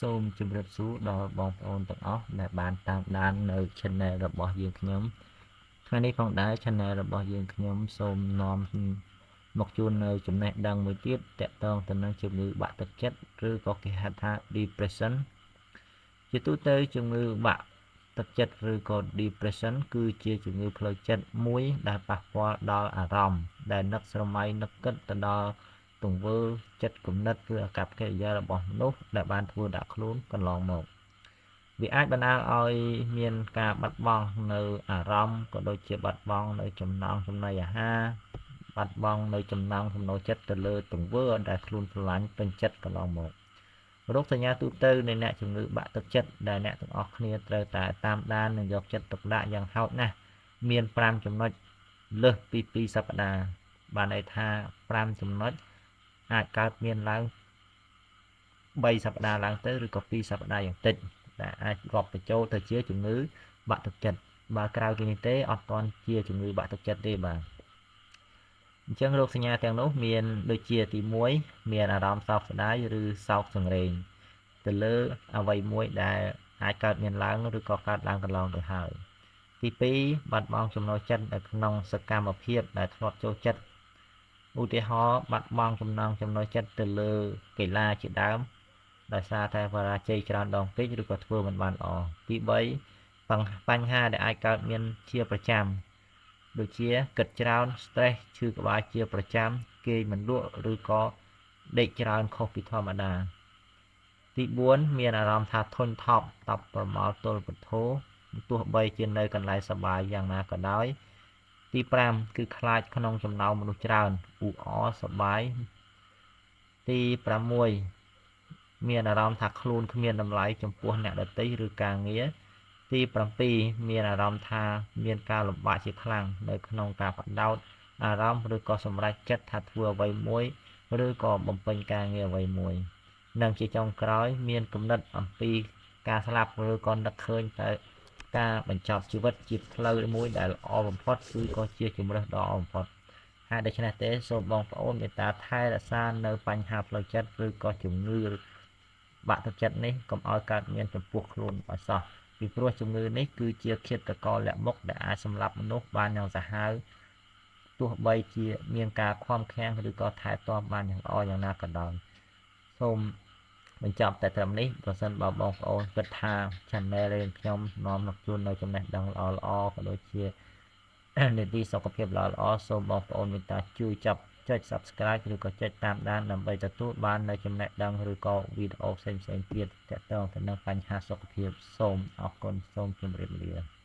សូមជម្រាបសួរដល់បងប្អូនទាំងអស់ដែលបានតាមដាននៅ channel របស់យើងខ្ញុំថ្ងៃនេះផងដែរ channel របស់យើងខ្ញុំសូមនាំមកជូននៅចំណេះដឹងមួយទៀតទាក់ទងទៅនឹងជំងឺបាក់ទឹកចិត្តឬក៏គេហៅថា depression ជាទូទៅជំងឺបាក់ទឹកចិត្តឬក៏ depression គឺជាជំងឺផ្លូវចិត្តមួយដែលប៉ះពាល់ដល់អារម្មណ៍ដែលនឹកស្រមៃនឹកគិតទៅដល់ទង្វើចិត្តគំនិតឬអាកប្បកិរិយារបស់មនុស្សដែលបានធ្វើដាក់ខ្លួនកន្លងមកវាអាចបណ្ដាលឲ្យមានការបាត់បង់នៅអារម្មណ៍ក៏ដូចជាបាត់បង់នៅចំណង់ចំណីអាហារបាត់បង់នៅចំណង់ចំណូលចិត្តទៅលើទង្វើដែលខ្លួនស្រឡាញ់ពេញចិត្តកន្លងមករោគសញ្ញាទូទៅនៃអ្នកជំងឺបាក់ទឹកចិត្តដែលអ្នកទាំងអស់គ្នាត្រូវតែតាមដាននិងយកចិត្តទុកដាក់យ៉ាងហោចណាស់មាន5ចំណុចលើសពី2សប្តាហ៍បានន័យថា5ចំណុចអាចកើតមានឡើង3សប្តាហ៍ឡើងទៅឬក៏2សប្តាហ៍យ៉ាងតិចដែលអាចរាប់បញ្ចូលទៅជាជំងឺបាក់ទឹកចិត្តបើក្រៅពីនេះទេអត់ទាន់ជាជំងឺបាក់ទឹកចិត្តទេបាទអញ្ចឹងរោគសញ្ញាទាំងនោះមានដូចជាទី1មានអារម្មណ៍សោកស្ដាយឬសោកសង្រេងទៅលើអ្វីមួយដែលអាចកើតមានឡើងឬក៏កើតឡើងកន្លងទៅហើយទី2បាត់បង់ចំណូលចិត្តនៅក្នុងសកម្មភាពដែលធ្លាប់ចូលចិត្តឧទាហរណ៍បាត់បង់ចំណូលចិត្តទៅលើកីឡាជាដើមដោយសារតែបរាជ័យច្រើនដងពេកឬក៏ធ្វើមិនបានល្អទី3បញ្ហាដែលអាចកើតមានជាប្រចាំដូចជាគិតច្រើន stress ឈឺក្បាលជាប្រចាំគេងមិនលក់ឬក៏ដេកច្រើនខុសពីធម្មតាទី4មានអារម្មណ៍ថាធុញថប់តប់ប្រមល់ទល់ពធទោះបីជានៅកន្លែងសប្បាយយ៉ាងណាក៏ដោយទី5គឺខ្លាចក្នុងចំណោមមនុស្សច្រើនអ៊ូអរសប្បាយទី6មានអារម្មណ៍ថាខ្លួនគ្មានតម្លៃចំពោះអ្នកដទៃឬការងារទី7មានអារម្មណ៍ថាមានការលំបាកជាខ្លាំងនៅក្នុងការបដោតអារម្មណ៍ឬក៏សម្រេចចិត្តថាធ្វើអ្វីមួយឬក៏បំពេញការងារអ្វីមួយនិងជាចុងក្រោយមានគំនិតអំពីការស្លាប់ឬក៏នឹកឃើញតែការបញ្ចប់ជីវិតជាផ្លូវមួយដែលល្អបំផុតគឺក៏ជាជម្រើសដ៏ល្អបំផុតហើយដូច្នេះទេសូមបងប្អូនមេត្តាថែរក្សានៅបញ្ហាផ្លូវចិត្តឬក៏ជំងឺបាក់ទឹកចិត្តនេះកុំឲ្យកើតមានចំពោះខ្លួនឲ្យសោះពីព្រោះជំងឺនេះគឺជាឃាតករលាក់មុខដែលអាចសម្លាប់មនុស្សបានយ៉ាងសាហាវទោះបីជាមានការឃ្លាំឃ្លាំងឬក៏ថែទាំបានយ៉ាងល្អយ៉ាងណាក៏ដោយសូមបញ្ចប់តែត្រឹមនេះប្រសិនបើបងប្អូនគិតថា channel របស់ខ្ញុំនាំមកជូននៅចំណេះដឹងល្អៗក៏ដូចជានីតិសុខភាពល្អៗសូមបងប្អូនមេត្តាជួយចុច Subscribe ឬក៏ចុចតាមដានដើម្បីទទួលបាននៅចំណេះដឹងឬក៏វីដេអូផ្សេងៗទៀតទាក់ទងទៅនឹងបញ្ហាសុខភាពសូមអរគុណសូមជម្រាបលា